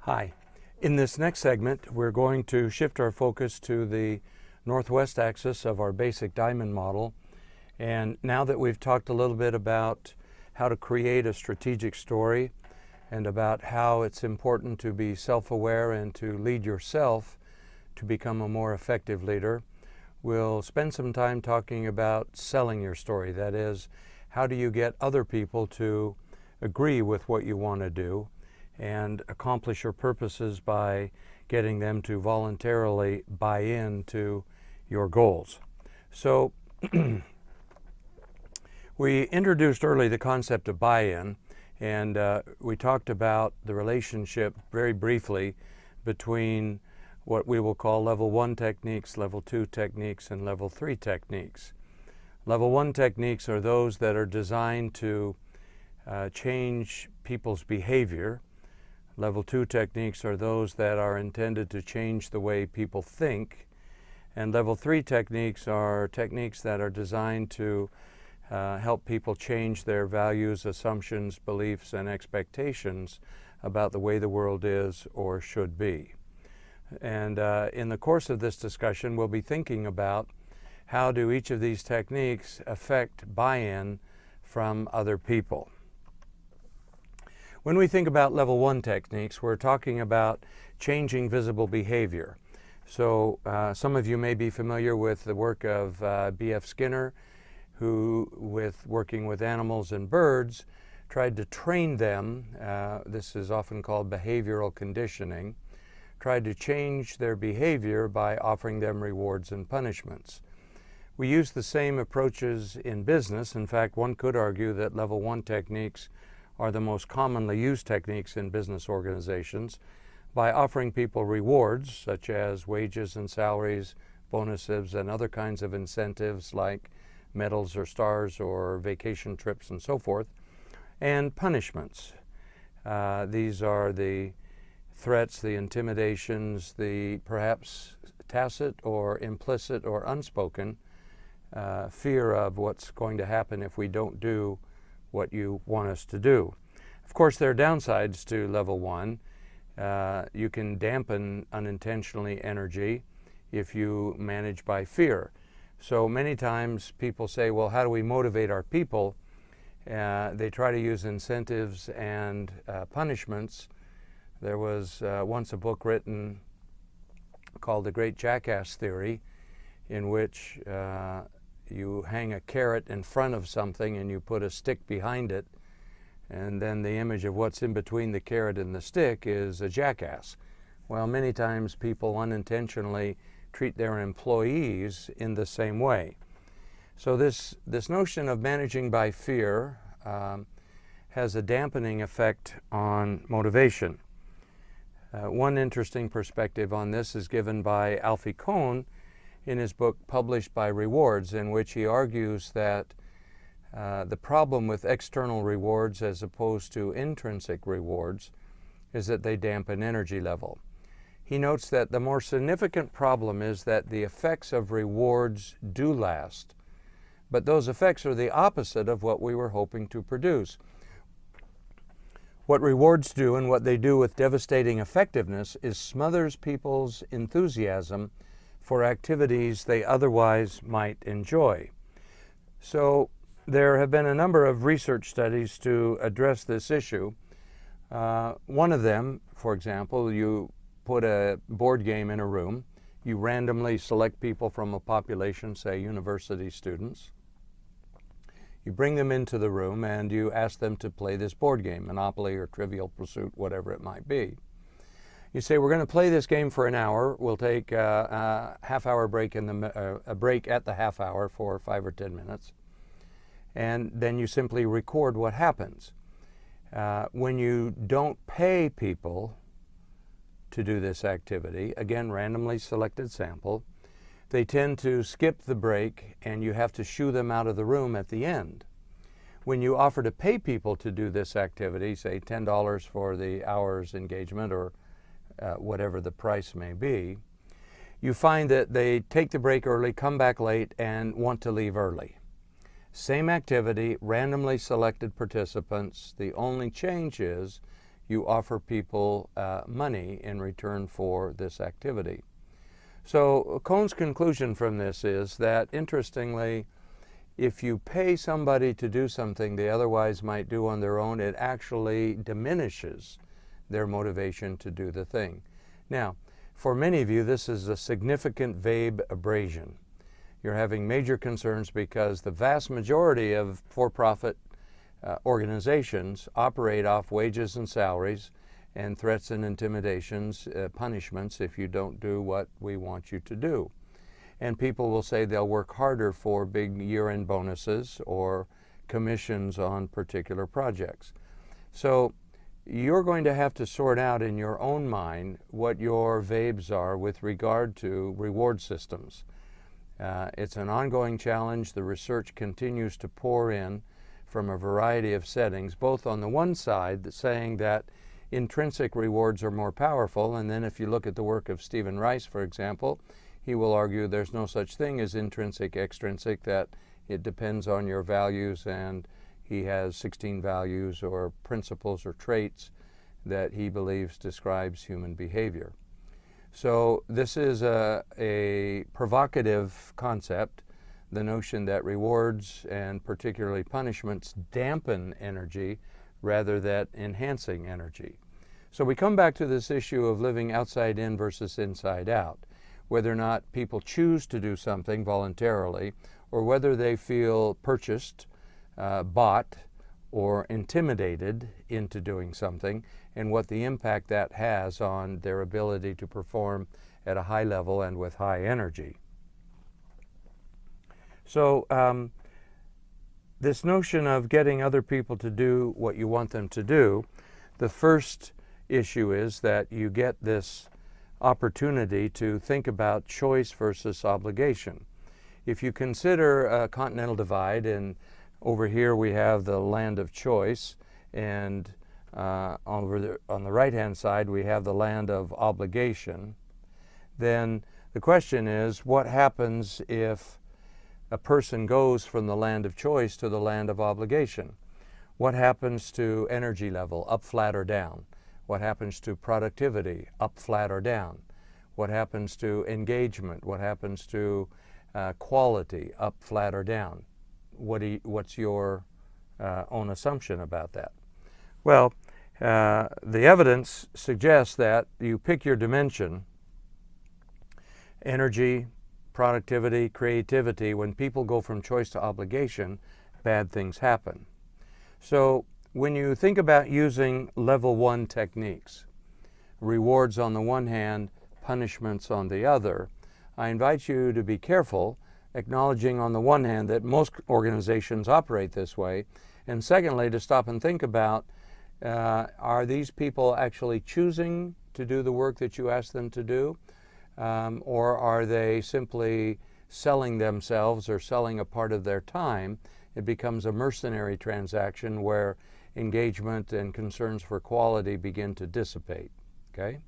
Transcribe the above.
Hi. In this next segment, we're going to shift our focus to the northwest axis of our basic diamond model. And now that we've talked a little bit about how to create a strategic story and about how it's important to be self-aware and to lead yourself to become a more effective leader, we'll spend some time talking about selling your story. That is, how do you get other people to agree with what you want to do and accomplish your purposes by getting them to voluntarily buy into your goals. So we introduced early the concept of buy-in, and we talked about the relationship very briefly between what we will call level 1 techniques, level 2 techniques, and level 3 techniques. Level 1 techniques are those that are designed to change people's behavior. Level 2 techniques are those that are intended to change the way people think. And level 3 techniques are techniques that are designed to help people change their values, assumptions, beliefs, and expectations about the way the world is or should be. And in the course of this discussion, we'll be thinking about how do each of these techniques affect buy-in from other people. When we think about level 1 techniques, we're talking about changing visible behavior. So some of you may be familiar with the work of B.F. Skinner, who, with working with animals and birds, tried to train them, this is often called behavioral conditioning, tried to change their behavior by offering them rewards and punishments. We use the same approaches in business. In fact, one could argue that level 1 techniques are the most commonly used techniques in business organizations by offering people rewards such as wages and salaries, bonuses, and other kinds of incentives like medals or stars or vacation trips and so forth, and punishments. These are the threats, the intimidations, the perhaps tacit or implicit or unspoken fear of what's going to happen if we don't do what you want us to do. Of course, there are downsides to level 1. You can dampen unintentionally energy if you manage by fear. So many times people say, well, how do we motivate our people? They try to use incentives and punishments. There was once a book written called The Great Jackass Theory, in which you hang a carrot in front of something and you put a stick behind it, and then the image of what's in between the carrot and the stick is a jackass. Well, many times people unintentionally treat their employees in the same way. So this notion of managing by fear has a dampening effect on motivation. One interesting perspective on this is given by Alfie Kohn in his book Published by Rewards, in which he argues that the problem with external rewards as opposed to intrinsic rewards is that they dampen energy level. He notes that the more significant problem is that the effects of rewards do last, but those effects are the opposite of what we were hoping to produce. What rewards do and what they do with devastating effectiveness is smothers people's enthusiasm for activities they otherwise might enjoy. So there have been a number of research studies to address this issue. One of them, for example, you put a board game in a room. You randomly select people from a population, say university students. You bring them into the room and you ask them to play this board game, Monopoly or Trivial Pursuit, whatever it might be. You say, we're going to play this game for an hour. We'll take a half-hour break a break at the half hour for 5 or 10 minutes. And then you simply record what happens. When you don't pay people to do this activity, again, randomly selected sample, they tend to skip the break and you have to shoo them out of the room at the end. When you offer to pay people to do this activity, say $10 for the hour's engagement or whatever the price may be, you find that they take the break early, come back late, and want to leave early. Same activity, randomly selected participants. The only change is you offer people money in return for this activity. So Cohn's conclusion from this is that, interestingly, if you pay somebody to do something they otherwise might do on their own, it actually diminishes their motivation to do the thing. Now, for many of you, this is a significant Weber abrasion. You're having major concerns because the vast majority of for-profit organizations operate off wages and salaries and threats and intimidations, punishments if you don't do what we want you to do. And people will say they'll work harder for big year-end bonuses or commissions on particular projects. So you're going to have to sort out in your own mind what your vabes are with regard to reward systems. It's an ongoing challenge. The research continues to pour in from a variety of settings, both on the one side saying that intrinsic rewards are more powerful, and then if you look at the work of Stephen Rice, for example, he will argue there's no such thing as intrinsic, extrinsic, that it depends on your values, and he has 16 values or principles or traits that he believes describes human behavior. So this is a provocative concept, the notion that rewards and particularly punishments dampen energy rather than enhancing energy. So we come back to this issue of living outside in versus inside out, whether or not people choose to do something voluntarily or whether they feel purchased, bought, or intimidated into doing something, and what the impact that has on their ability to perform at a high level and with high energy. So this notion of getting other people to do what you want them to do, the first issue is that you get this opportunity to think about choice versus obligation. If you consider a continental divide, and over here we have the land of choice, and on the right-hand side we have the land of obligation, then the question is, what happens if a person goes from the land of choice to the land of obligation? What happens to energy level, up, flat, or down? What happens to productivity, up, flat, or down? What happens to engagement? What happens to quality, up, flat, or down? What's your own assumption about that? Well, the evidence suggests that you pick your dimension, energy, productivity, creativity, when people go from choice to obligation, bad things happen. So when you think about using level 1 techniques, rewards on the one hand, punishments on the other, I invite you to be careful, acknowledging on the one hand that most organizations operate this way, and secondly, to stop and think about, are these people actually choosing to do the work that you ask them to do? Or are they simply selling themselves or selling a part of their time? It becomes a mercenary transaction where engagement and concerns for quality begin to dissipate. Okay?